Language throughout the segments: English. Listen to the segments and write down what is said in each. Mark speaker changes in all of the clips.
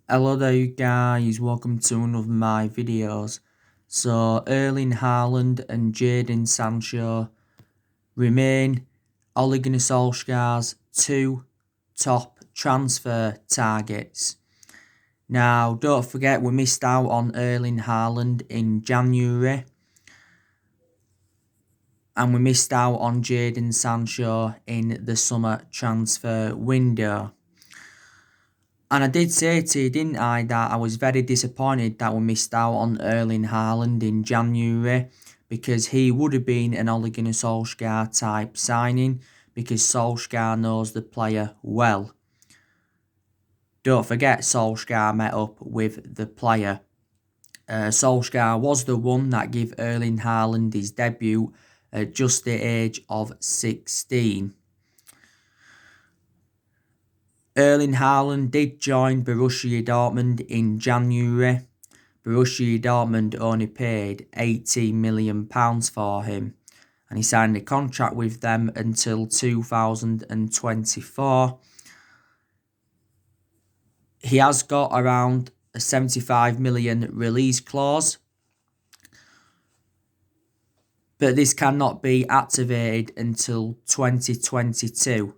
Speaker 1: Hello there you guys, welcome to one of my videos. So Erling Halland and Sancho remain Ole Gunnar Solskjaer's two top transfer targets. Now don't forget we missed out on Erling Haaland in January and we missed out on Jadon Sancho in the summer transfer window. And I did say to you, didn't I, that I was very disappointed that we missed out on Erling Haaland in January because he would have been an Ole Gunnar Solskjaer type signing because Solskjaer knows the player well. Don't forget Solskjaer met up with the player. Solskjaer was the one that gave Erling Haaland his debut at just the age of 16. Erling Haaland did join Borussia Dortmund in January. Borussia Dortmund only paid £18 million for him, and he signed a contract with them until 2024. He has got around a 75 million release clause, but this cannot be activated until 2022.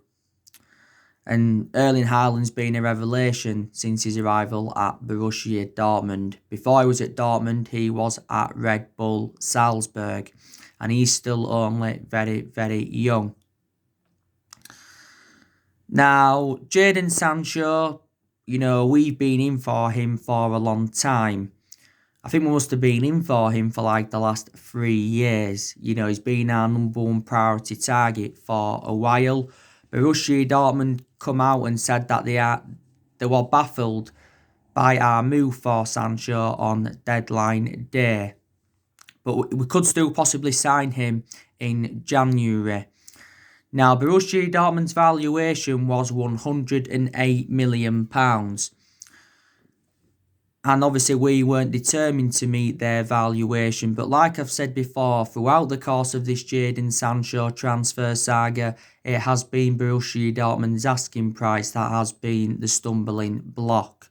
Speaker 1: And Erling Haaland's been a revelation since his arrival at Borussia Dortmund. Before he was at Dortmund, he was at Red Bull Salzburg. And he's still only very, very young. Now, Jadon Sancho, we've been in for him for a long time. I think we must have been in for him for like the last 3 years. He's been our number one priority target for a while. Borussia Dortmund come out and said that they were baffled by our move for Sancho on deadline day. But we could still possibly sign him in January. Now, Borussia Dortmund's valuation was £108 million. And obviously we weren't determined to meet their valuation. But like I've said before, throughout the course of this Jadon Sancho transfer saga, it has been Borussia Dortmund's asking price that has been the stumbling block.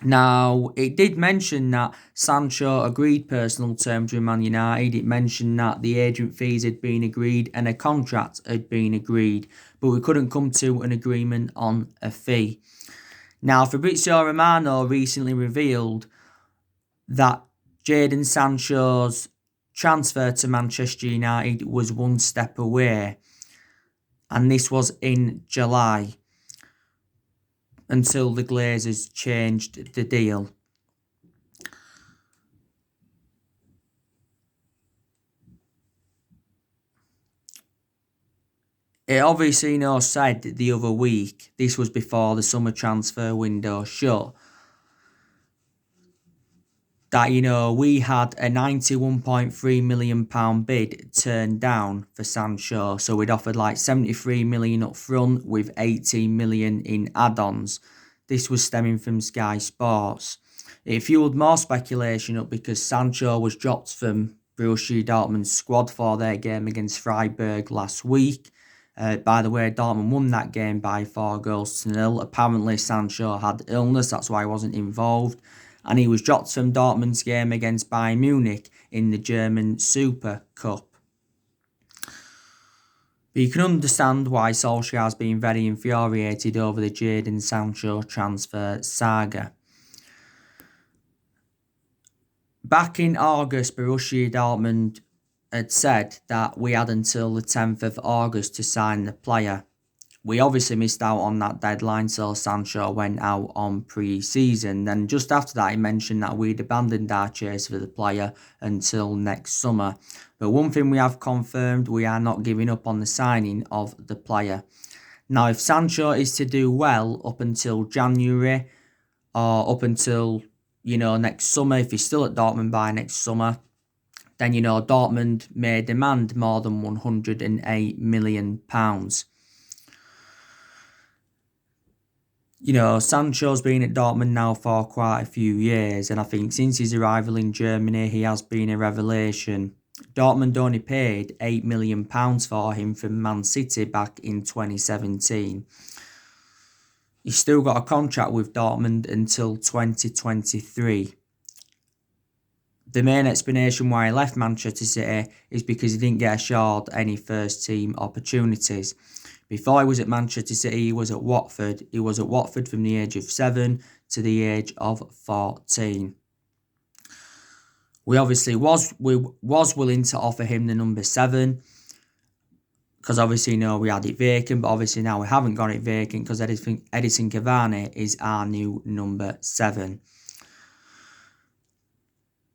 Speaker 1: Now, it did mention that Sancho agreed personal terms with Man United. It mentioned that the agent fees had been agreed and a contract had been agreed. But we couldn't come to an agreement on a fee. Now, Fabrizio Romano recently revealed that Jadon Sancho's transfer to Manchester United was one step away. And this was in July, until the Glazers changed the deal. It obviously said the other week, this was before the summer transfer window shut, that, we had a £91.3 million bid turned down for Sancho. So we'd offered like 73 million up front with 18 million in add-ons. This was stemming from Sky Sports. It fueled more speculation up because Sancho was dropped from Borussia Dortmund's squad for their game against Freiburg last week. By the way, Dortmund won that game by 4-0. Apparently Sancho had illness, that's why he wasn't involved. And he was dropped from Dortmund's game against Bayern Munich in the German Super Cup. But you can understand why Solsjaer has been very infuriated over the Jadon Sancho transfer saga. Back in August, Borussia Dortmund had said that we had until the 10th of August to sign the player. We obviously missed out on that deadline, so Sancho went out on pre-season. Then just after that, he mentioned that we'd abandoned our chase for the player until next summer. But one thing we have confirmed, we are not giving up on the signing of the player. Now, if Sancho is to do well up until January, or up until, next summer, if he's still at Dortmund by next summer, then, Dortmund may demand more than £108 million. Sancho's been at Dortmund now for quite a few years, and I think since his arrival in Germany, he has been a revelation. Dortmund only paid £8 million for him from Man City back in 2017. He's still got a contract with Dortmund until 2023. The main explanation why he left Manchester City is because he didn't get assured any first team opportunities. Before he was at Manchester City, he was at Watford. He was at Watford from the age of 7 to the age of 14. We obviously was willing to offer him the number 7, because obviously, we had it vacant, but obviously now we haven't got it vacant because Edison Cavani is our new number 7.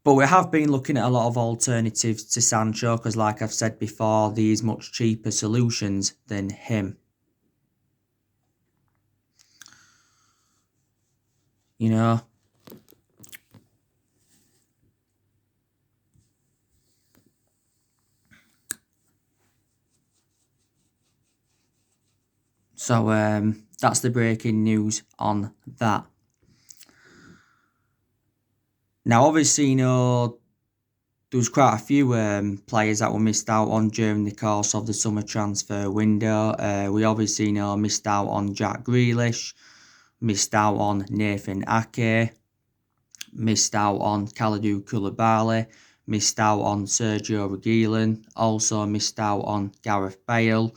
Speaker 1: But we have been looking at a lot of alternatives to Sancho because, like I've said before, there's much cheaper solutions than him. So that's the breaking news on that. Now, obviously, there was quite a few players that were missed out on during the course of the summer transfer window. We obviously missed out on Jack Grealish, missed out on Nathan Ake, missed out on Kalidou Koulibaly, missed out on Sergio Reguilon, also missed out on Gareth Bale,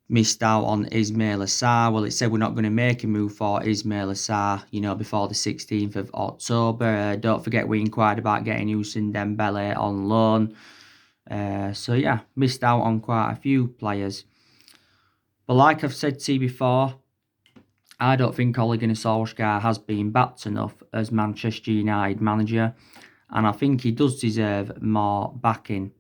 Speaker 1: missed out on Ismail Assar. Well, it said we're not going to make a move for Ismail Assar, before the 16th of October. Don't forget we inquired about getting Ousmane Dembele on loan. So yeah, missed out on quite a few players. But like I've said to you before, I don't think Ole Gunnar Solsjaer has been backed enough as Manchester United manager, and I think he does deserve more backing.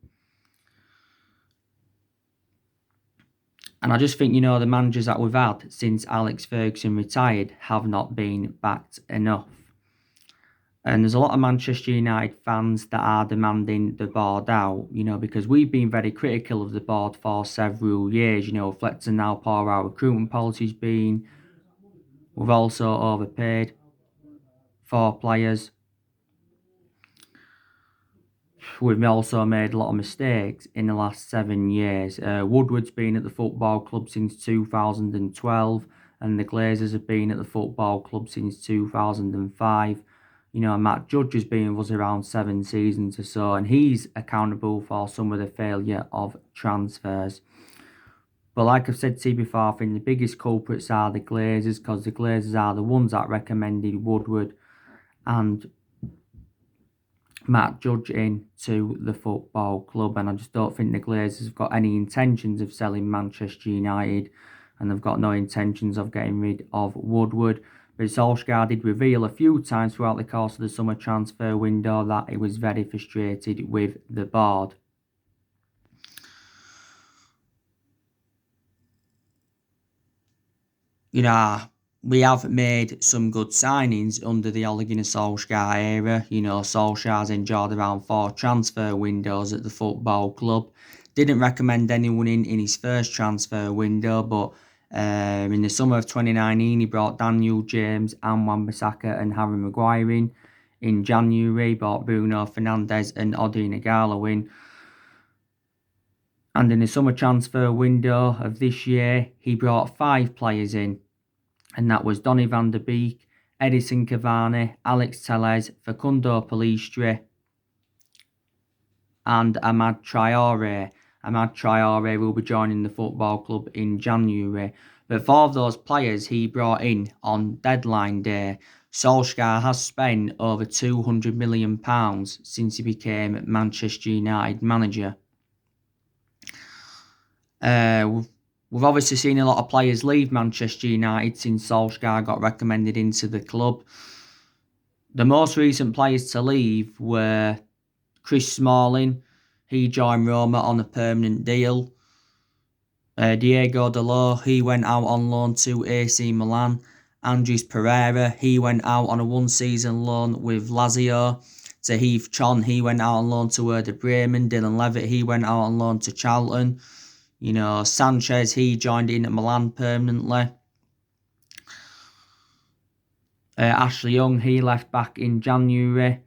Speaker 1: And I just think, the managers that we've had since Alex Ferguson retired have not been backed enough. And there's a lot of Manchester United fans that are demanding the board out, because we've been very critical of the board for several years, reflecting how poor our recruitment policy's been. We've also overpaid for players. We've also made a lot of mistakes in the last 7 years. Woodward's been at the football club since 2012, and the Glazers have been at the football club since 2005. Matt Judge has been with us around 7 seasons or so, and he's accountable for some of the failure of transfers. But like I've said to you before, I think the biggest culprits are the Glazers, because the Glazers are the ones that recommended Woodward and Matt Judge into the football club, and I just don't think the Glazers have got any intentions of selling Manchester United, and they've got no intentions of getting rid of Woodward. But Solskjaer did reveal a few times throughout the course of the summer transfer window that he was very frustrated with the board. We have made some good signings under the Ole Gunnar Solskjaer era. Solskjaer's enjoyed around 4 transfer windows at the football club. Didn't recommend anyone in his first transfer window, but in the summer of 2019, he brought Daniel James, Wan-Bissaka and Harry Maguire in. In January, he brought Bruno Fernandez and Odi Nagalo in. And in the summer transfer window of this year, he brought 5 players in. And that was Donny van der Beek, Edison Cavani, Alex Telles, Facundo Pellistri, and Amad Traore. Amad Traore will be joining the football club in January. But 4 of those players he brought in on deadline day. Solskjaer has spent over £200 million since he became Manchester United manager. We've obviously seen a lot of players leave Manchester United since Solskjaer got recommended into the club. The most recent players to leave were Chris Smalling. He joined Roma on a permanent deal. Diego Dalot, he went out on loan to AC Milan. Andres Pereira, he went out on a 1-season loan with Lazio. Tahith Chon, he went out on loan to Werder Bremen. Dylan Levitt, he went out on loan to Charlton. Sanchez, he joined in at Milan permanently. Ashley Young, he left back in January.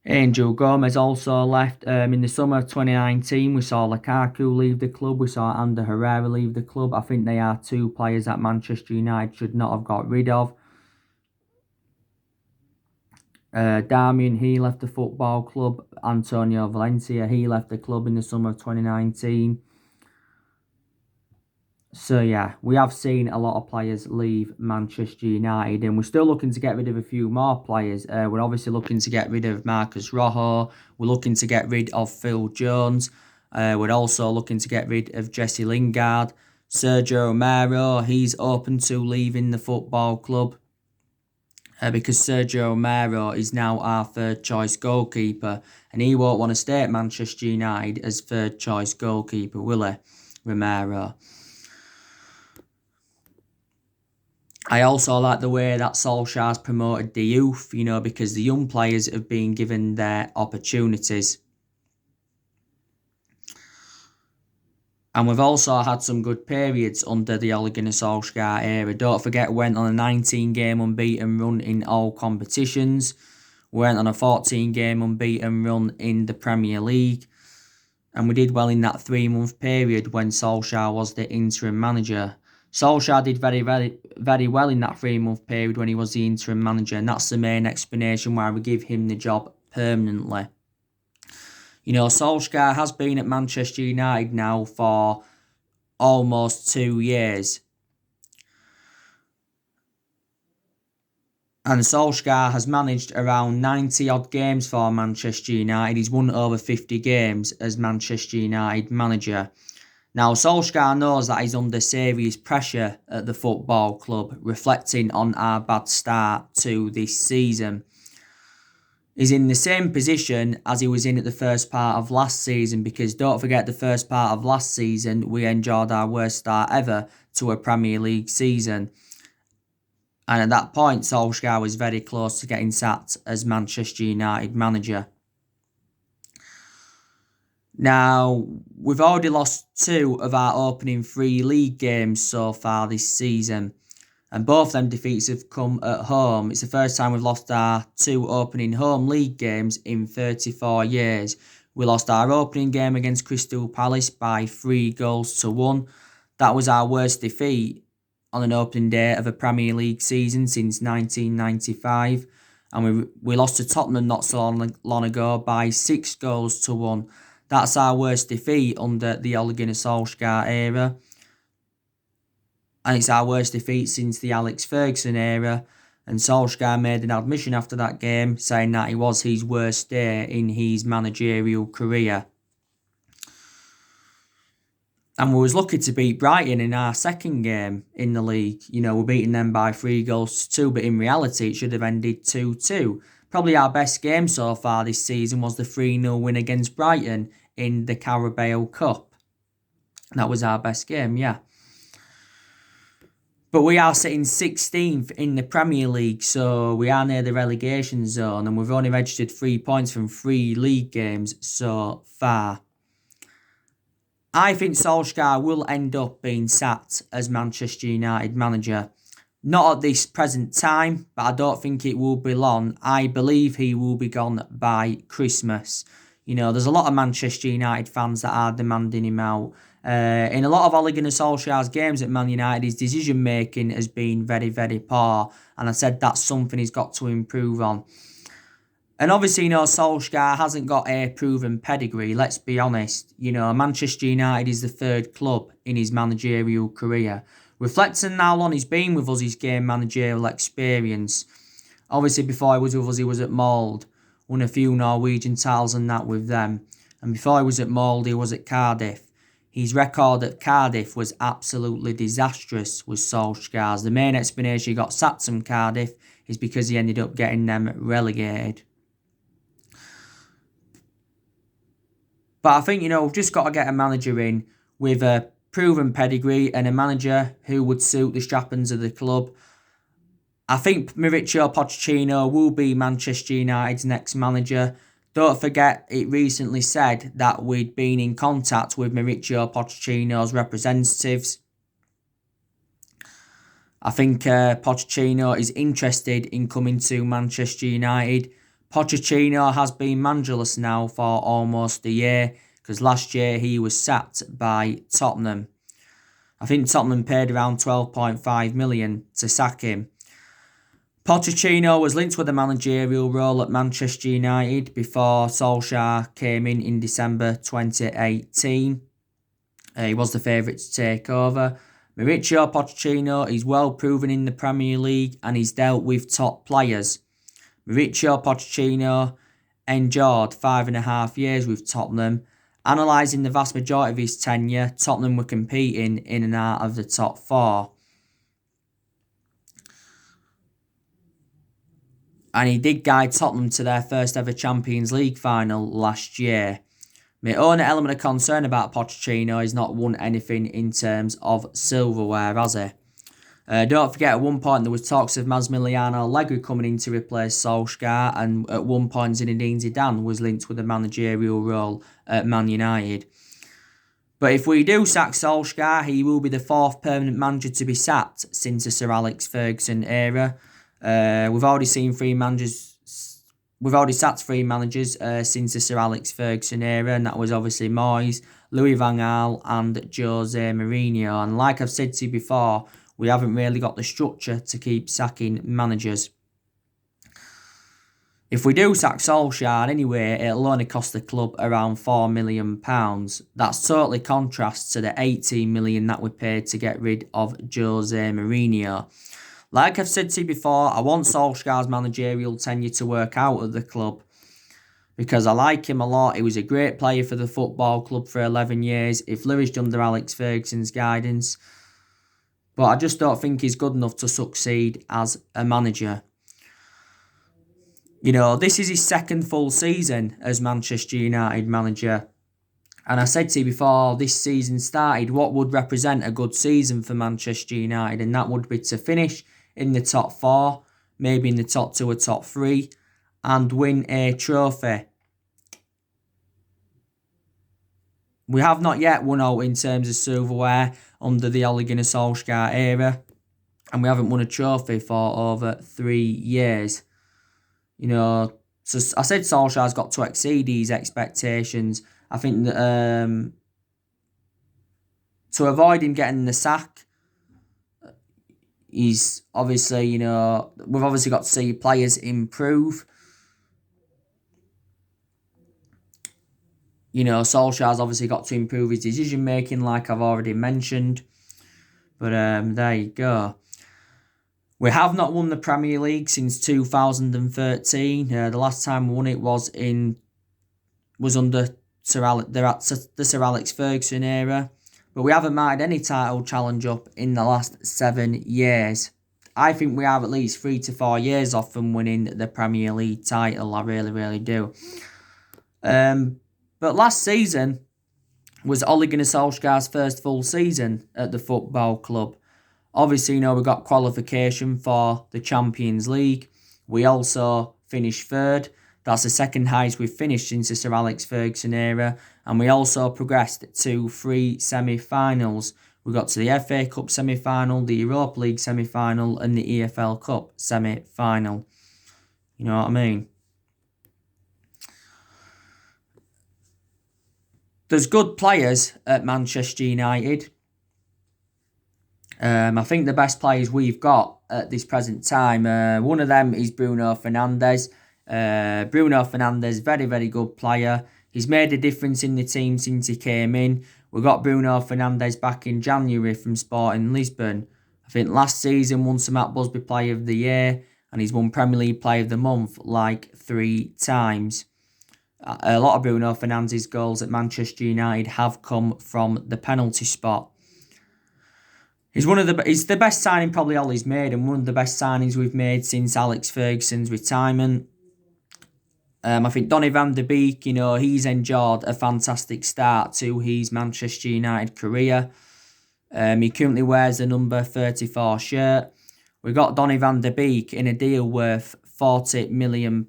Speaker 1: Angel Gomez also left. In the summer of 2019, we saw Lukaku leave the club. We saw Ander Herrera leave the club. I think they are two players that Manchester United should not have got rid of. Darmian, he left the football club. Antonio Valencia, he left the club in the summer of 2019. So yeah, we have seen a lot of players leave Manchester United, and we're still looking to get rid of a few more players. We're obviously looking to get rid of Marcus Rojo. We're looking to get rid of Phil Jones. We're also looking to get rid of Jesse Lingard. Sergio Romero, he's open to leaving the football club. Because Sergio Romero is now our third choice goalkeeper, and he won't want to stay at Manchester United as third choice goalkeeper, will he, Romero? I also like the way that Solskjaer's promoted the youth, because the young players have been given their opportunities. And we've also had some good periods under the Ole Gunnar Solskjaer era. Don't forget, we went on a 19-game unbeaten run in all competitions. We went on a 14-game unbeaten run in the Premier League. And we did well in that 3-month period when Solskjaer was the interim manager. Solskjaer did very, very, very well in that 3-month period when he was the interim manager. And that's the main explanation why we give him the job permanently. Solskjaer has been at Manchester United now for almost 2 years. And Solskjaer has managed around 90-odd games for Manchester United. He's won over 50 games as Manchester United manager. Now, Solskjaer knows that he's under serious pressure at the football club, reflecting on our bad start to this season. He's in the same position as he was in at the first part of last season, because don't forget, the first part of last season we enjoyed our worst start ever to a Premier League season. And at that point, Solskjaer was very close to getting sacked as Manchester United manager. Now, we've already lost 2 of our opening 3 league games so far this season. And both them defeats have come at home. It's the first time we've lost our 2 opening home league games in 34 years. We lost our opening game against Crystal Palace by 3-1. That was our worst defeat on an opening day of a Premier League season since 1995. And we lost to Tottenham not so long ago by 6-1. That's our worst defeat under the Ole Gunnar Solskjaer era. And it's our worst defeat since the Alex Ferguson era. And Solskjaer made an admission after that game, saying that it was his worst day in his managerial career. And we was lucky to beat Brighton in our second game in the league. We're beating them by 3-2, but in reality it should have ended 2-2. Probably our best game so far this season was the 3-0 win against Brighton in the Carabao Cup. That was our best game, yeah. But we are sitting 16th in the Premier League, so we are near the relegation zone, and we've only registered 3 points from 3 league games so far. I think Solskjaer will end up being sacked as Manchester United manager. Not at this present time, but I don't think it will be long. I believe he will be gone by Christmas. There's a lot of Manchester United fans that are demanding him out. In a lot of Ole Gunnar Solskjaer's games at Man United, his decision-making has been very, very poor. And I said that's something he's got to improve on. And obviously, Solskjaer hasn't got a proven pedigree, let's be honest. Manchester United is the 3rd club in his managerial career. Reflecting how long he's been with us, he's gained managerial experience. Obviously, before he was with us, he was at Mould. Won a few Norwegian titles and that with them. And before he was at Mould, he was at Cardiff. His record at Cardiff was absolutely disastrous with Solskjaer's. The main explanation he got sacked from Cardiff is because he ended up getting them relegated. But I think, we've just got to get a manager in with a proven pedigree and a manager who would suit the strappings of the club. I think Mauricio Pochettino will be Manchester United's next manager. Don't forget, it recently said that we'd been in contact with Mauricio Pochettino's representatives. I think Pochettino is interested in coming to Manchester United. Pochettino has been managerless now for almost a year, because last year he was sacked by Tottenham. I think Tottenham paid around 12.5 million to sack him. Pochettino was linked with a managerial role at Manchester United before Solsjaer came in December 2018. He was the favourite to take over. Mauricio Pochettino is well proven in the Premier League and he's dealt with top players. Mauricio Pochettino endured 5.5 years with Tottenham. Analysing the vast majority of his tenure, Tottenham were competing in and out of the top four. And he did guide Tottenham to their first ever Champions League final last year. My only element of concern about Pochettino is not won anything in terms of silverware, has he? Don't forget, at one point there was talks of Massimiliano Allegri coming in to replace Solsjaer, and at one point Zinedine Zidane was linked with a managerial role at Man United. But if we do sack Solsjaer, he will be the fourth permanent manager to be sacked since the Sir Alex Ferguson era. We've already sacked three managers since the Sir Alex Ferguson era, and that was obviously Moyes, Louis van Gaal and Jose Mourinho. And like I've said to you before, we haven't really got the structure to keep sacking managers. If we do sack Solskjaer anyway, it'll only cost the club around £4 million. That's totally contrast to the £18 million that we paid to get rid of Jose Mourinho. Like I've said to you before, I want Solskjaer's managerial tenure to work out at the club because I like him a lot. He was a great player for the football club for 11 years. He flourished under Alex Ferguson's guidance. But I just don't think he's good enough to succeed as a manager. You know, this is his second full season as Manchester United manager. And I said to you before this season started, what would represent a good season for Manchester United? And that would be to finish in the top four, maybe in the top two or top three, and win a trophy. We have not yet won out in terms of silverware under the Ole Gunnar Solskjaer era, and we haven't won a trophy for over 3 years. You know, so I said Solskjaer's got to exceed these expectations. I think that to avoid him getting the sack, he's obviously, you know, we've obviously got to see players improve. You know, Solskjaer's obviously got to improve his decision making, like I've already mentioned. But there you go. We have not won the Premier League since 2013. The last time we won it was under the Sir Alex Ferguson era. But we haven't marked any title challenge up in the last 7 years. I think we have at least 3 to 4 years off from winning the Premier League title. I really, really do. But last season was Ole Gunnar Solskjaer's first full season at the football club. Obviously, you know, we got qualification for the Champions League. We also finished third. That's the second highest we've finished since the Sir Alex Ferguson era. And we also progressed to 3 semi-finals. We got to the FA Cup semi-final, the Europa League semi-final and the EFL Cup semi-final. You know what I mean? There's good players at Manchester United. I think the best players we've got at this present time, one of them is Bruno Fernandez. Bruno Fernandez, very, very good player. He's made a difference in the team since he came in. We got Bruno Fernandez back in January from Sporting Lisbon. I think last season won some Matt Busby Player of the Year, and he's won Premier League Player of the Month like 3 times. A lot of Bruno Fernandez's goals at Manchester United have come from the penalty spot. He's the best signing probably Ollie's made, and one of the best signings we've made since Alex Ferguson's retirement. I think Donny van der Beek, you know, he's enjoyed a fantastic start to his Manchester United career. He currently wears the number 34 shirt. We got Donny van der Beek in a deal worth £40 million.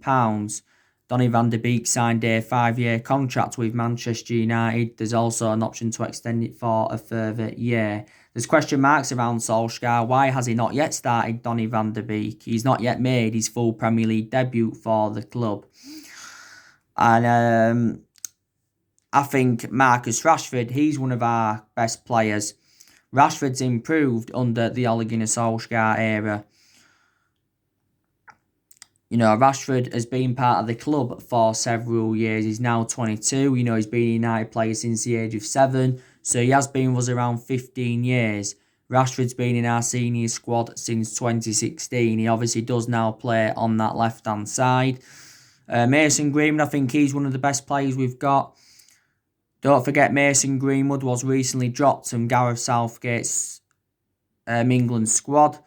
Speaker 1: Donny van de Beek signed a 5-year contract with Manchester United. There's also an option to extend it for a further year. There's question marks around Solsjaer. Why has he not yet started Donny van de Beek? He's not yet made his full Premier League debut for the club. And I think Marcus Rashford, he's one of our best players. Rashford's improved under the Ole Gunnar Solskjaer era. Rashford has been part of the club for several years. He's now 22. He's been a United player since the age of 7. So he has been with us around 15 years. Rashford's been in our senior squad since 2016. He obviously does now play on that left-hand side. Mason Greenwood, I think he's one of the best players we've got. Don't forget Mason Greenwood was recently dropped from Gareth Southgate's England squad.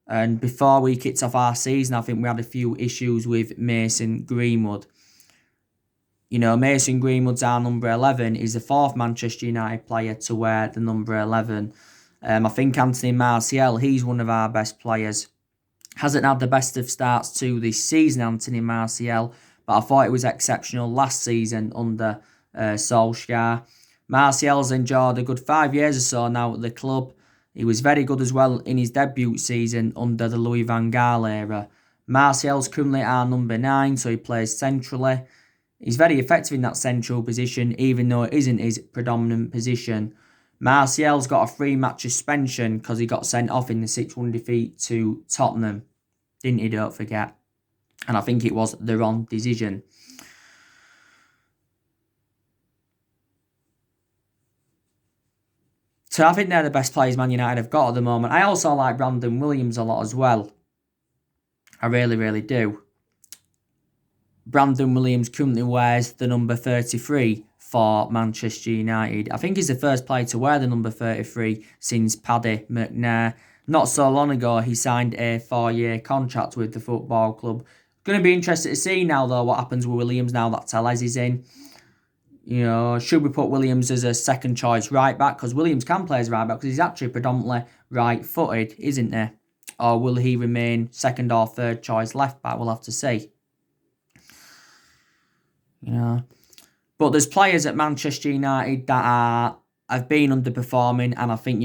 Speaker 1: And before we kicked off our season, I think we had a few issues with Mason Greenwood. Mason Greenwood's our number 11. He's the 4th Manchester United player to wear the number 11. I think Anthony Martial, he's one of our best players. Hasn't had the best of starts to this season, Anthony Martial, but I thought it was exceptional last season under Solskjaer. Martial's enjoyed a good 5 years or so now at the club. He was very good as well in his debut season under the Louis van Gaal era. Martial's currently our number 9, so he plays centrally. He's very effective in that central position, even though it isn't his predominant position. Martial's got a 3-match suspension because he got sent off in the 6-1 defeat to Tottenham. Didn't he, don't forget? And I think it was the wrong decision. So I think they're the best players Man United have got at the moment. I also like Brandon Williams a lot as well. I really, really do. Brandon Williams currently wears the number 33 for Manchester United. I think he's the first player to wear the number 33 since Paddy McNair. Not so long ago, he signed a 4-year contract with the football club. Going to be interested to see now, though, what happens with Williams now that Tellez is in. Should we put Williams as a second choice right back? Because Williams can play as right back because he's actually predominantly right-footed, isn't he? Or will he remain second or third choice left back? We'll have to see. But there's players at Manchester United that have been underperforming, and I think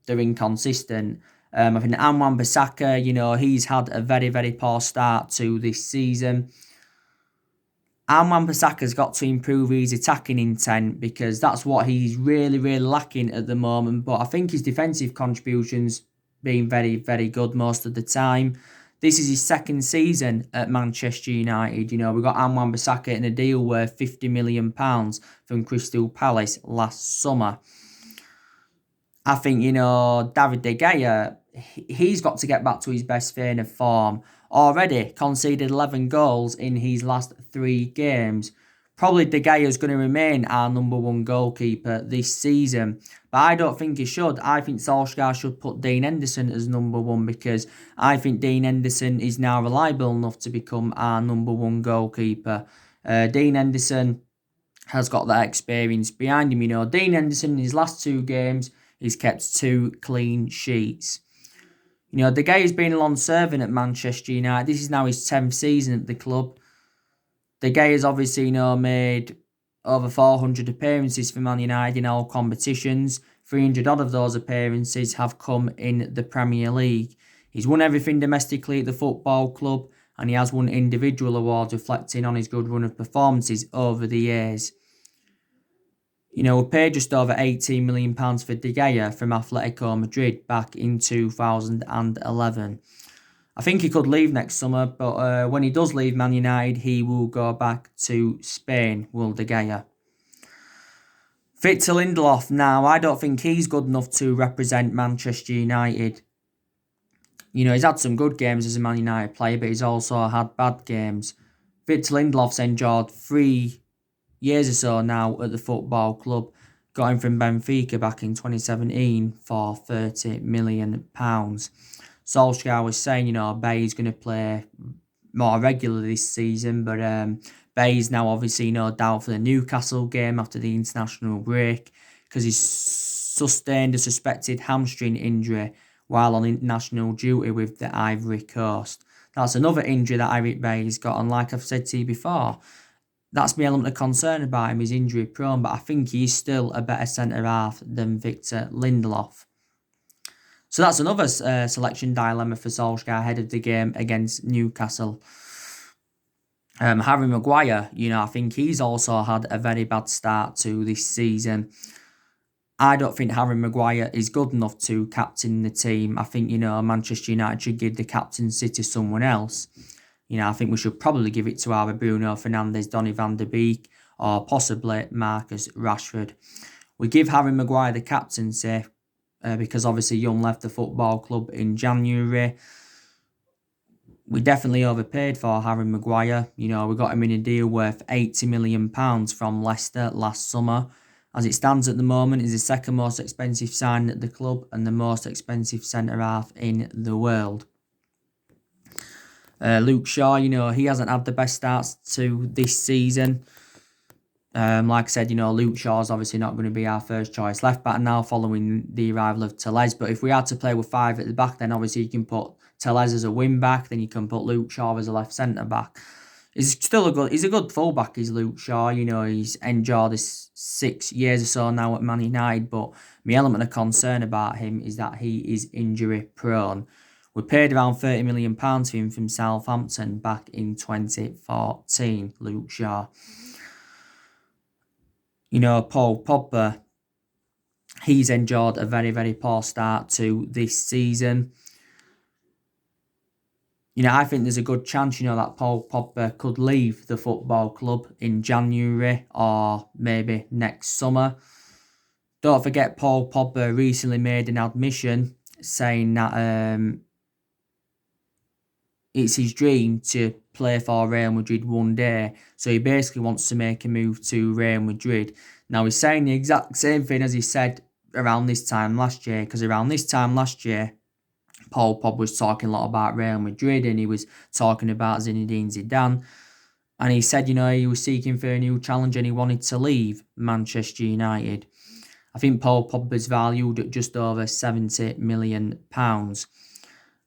Speaker 1: they're inconsistent. I think Wan-Bissaka, he's had a very, very poor start to this season. Wan-Bissaka's got to improve his attacking intent because that's what he's really, really lacking at the moment. But I think his defensive contributions been very, very good most of the time. This is his second season at Manchester United. We got Wan-Bissaka in a deal worth £50 million from Crystal Palace last summer. I think, David De Gea, he's got to get back to his best vein of form. Already conceded 11 goals in his last 3 games. Probably De Gea is going to remain our number 1 goalkeeper this season. But I don't think he should. I think Solskjaer should put Dean Henderson as number 1 because I think Dean Henderson is now reliable enough to become our number 1 goalkeeper. Dean Henderson has got that experience behind him. Dean Henderson in his last 2 games, he's kept 2 clean sheets. De Gea's been a long serving at Manchester United. This is now his 10th season at the club. De Gea's obviously, made over 400 appearances for Man United in all competitions. 300 odd of those appearances have come in the Premier League. He's won everything domestically at the football club, and he has won individual awards reflecting on his good run of performances over the years. We paid just over £18 million for De Gea from Atletico Madrid back in 2011. I think he could leave next summer, but when he does leave Man United, he will go back to Spain, will De Gea. Victor Lindelof, now, I don't think he's good enough to represent Manchester United. He's had some good games as a Man United player, but he's also had bad games. Victor Lindelof's enjoyed 3 years or so now at the football club. Got him from Benfica back in 2017 for £30 million. Solskjaer was saying, Bay's going to play more regularly this season, but Bay's now obviously no doubt for the Newcastle game after the international break because he's sustained a suspected hamstring injury while on international duty with the Ivory Coast. That's another injury that Eric Bailly's got, and like I've said to you before, that's my element of concern about him. He's injury prone, but I think he's still a better centre half than Victor Lindelof. So that's another selection dilemma for Solsjaer ahead of the game against Newcastle. Harry Maguire, I think he's also had a very bad start to this season. I don't think Harry Maguire is good enough to captain the team. I think, Manchester United should give the captaincy to someone else. I think we should probably give it to either Bruno Fernandez, Donny van der Beek, or possibly Marcus Rashford. We give Harry Maguire the captaincy because obviously Young left the football club in January. We definitely overpaid for Harry Maguire. We got him in a deal worth £80 million from Leicester last summer. As it stands at the moment, he's the second most expensive signing at the club and the most expensive centre-half in the world. Luke Shaw, he hasn't had the best starts to this season. Like I said, Luke Shaw's obviously not going to be our first choice left back now following the arrival of Tellez. But if we had to play with 5 at the back, then obviously you can put Tellez as a wing back, then you can put Luke Shaw as a left centre back. He's a good full back, is Luke Shaw. He's endured this 6 years or so now at Man United, but my element of concern about him is that he is injury prone. We paid around £30 million for him from Southampton back in 2014, Luke Shaw. Paul Pogba, he's endured a very, very poor start to this season. I think there's a good chance, that Paul Pogba could leave the football club in January or maybe next summer. Don't forget, Paul Pogba recently made an admission saying that it's his dream to play for Real Madrid one day. So he basically wants to make a move to Real Madrid. Now, he's saying the exact same thing as he said around this time last year, because around this time last year, Paul Pogba was talking a lot about Real Madrid and he was talking about Zinedine Zidane. And he said, he was seeking for a new challenge and he wanted to leave Manchester United. I think Paul Pogba's valued at just over £70 million.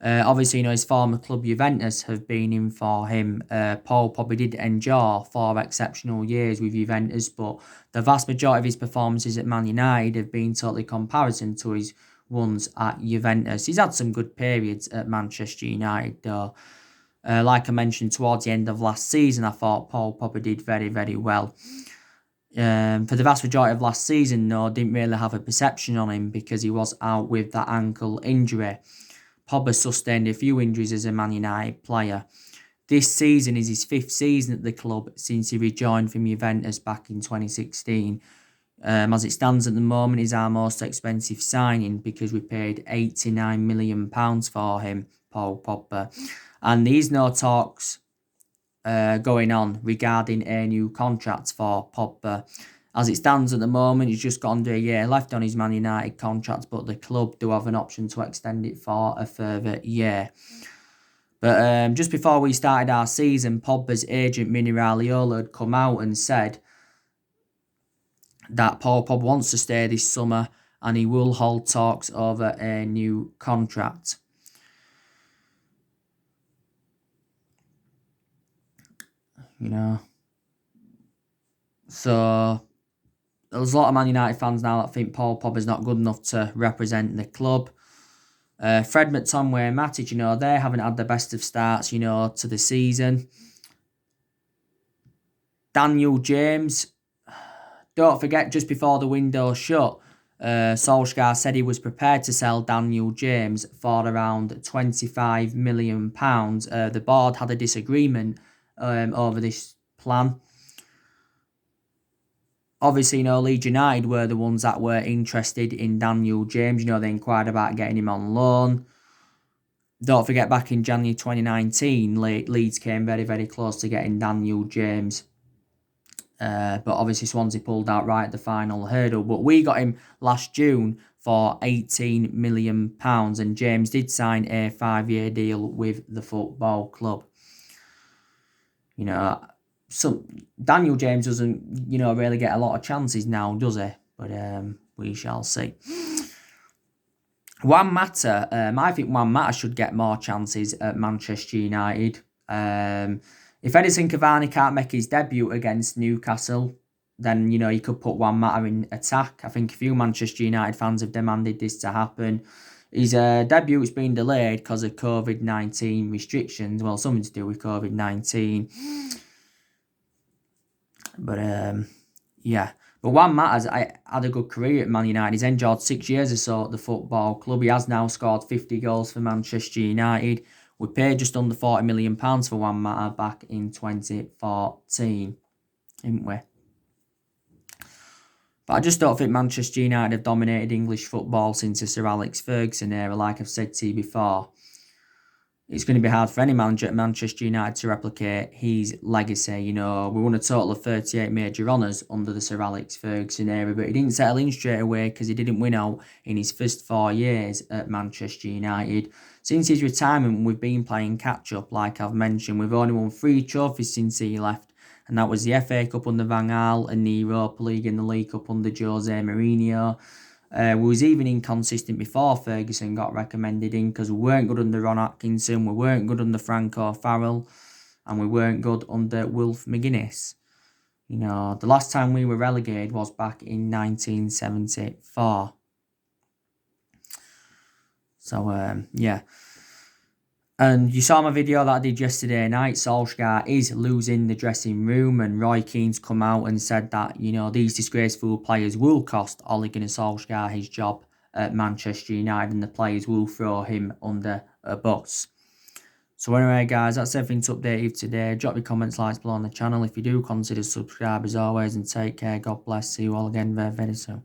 Speaker 1: Obviously, his former club Juventus have been in for him. Paul Pogba did endure 4 exceptional years with Juventus, but the vast majority of his performances at Man United have been totally comparison to his ones at Juventus. He's had some good periods at Manchester United, though. Like I mentioned, towards the end of last season, I thought Paul Pogba did very, very well. For the vast majority of last season, though, didn't really have a perception on him because he was out with that ankle injury. Pogba sustained a few injuries as a Man United player. This season is his 5th season at the club since he rejoined from Juventus back in 2016. As it stands at the moment, he's our most expensive signing because we paid £89 million for him, Paul Pogba. And there's no talks going on regarding a new contract for Pogba. As it stands at the moment, he's just got under a year left on his Man United contract, but the club do have an option to extend it for a further year. But just before we started our season, Pogba's agent Mini Raiola had come out and said that Paul Pogba wants to stay this summer and he will hold talks over a new contract. So there's a lot of Man United fans now that think Paul Pogba's not good enough to represent the club. Fred McTominay and Matic, they haven't had the best of starts, to the season. Daniel James, don't forget, just before the window shut, Solsjaer said he was prepared to sell Daniel James for around £25 million. The board had a disagreement over this plan. Obviously, Leeds United were the ones that were interested in Daniel James. They inquired about getting him on loan. Don't forget, back in January 2019, Leeds came very, very close to getting Daniel James. But obviously Swansea pulled out right at the final hurdle. But we got him last June for £18 million. And James did sign a 5-year deal with the football club. So Daniel James doesn't, really get a lot of chances now, does he? But we shall see. Juan Mata, I think Juan Mata should get more chances at Manchester United. If Edison Cavani can't make his debut against Newcastle, then, you know, you could put Juan Mata in attack. I think a few Manchester United fans have demanded this to happen. His debute's been delayed because of COVID-19 restrictions. Well, something to do with COVID-19. But, yeah. But Juan Mata's had a good career at Man United. He's enjoyed 6 years or so at the football club. He has now scored 50 goals for Manchester United. We paid just under £40 million for Juan Mata back in 2014, didn't we? But I just don't think Manchester United have dominated English football since the Sir Alex Ferguson era, like I've said to you before. It's going to be hard for any manager at Manchester United to replicate his legacy. You know, we won a total of 38 major honours under the Sir Alex Ferguson era, but he didn't settle in straight away because he didn't win out in his first 4 years at Manchester United. Since his retirement, we've been playing catch-up, like I've mentioned. We've only won 3 trophies since he left, and that was the FA Cup under Van Gaal and the Europa League and the League Cup under Jose Mourinho. We was even inconsistent before Ferguson got recommended in because we weren't good under Ron Atkinson, we weren't good under Franco Farrell, and we weren't good under Wilf McGuinness. You know, the last time we were relegated was back in 1974. So, yeah. And you saw my video that I did yesterday night. Solsjaer is losing the dressing room, and Roy Keane's come out and said that, you know, these disgraceful players will cost Ole Gunnar Solsjaer his job at Manchester United, and the players will throw him under a bus. So anyway, guys, that's everything to update you today. Drop your comments, likes below on the channel. If you do, consider subscribe as always, and take care. God bless. See you all again very, very soon.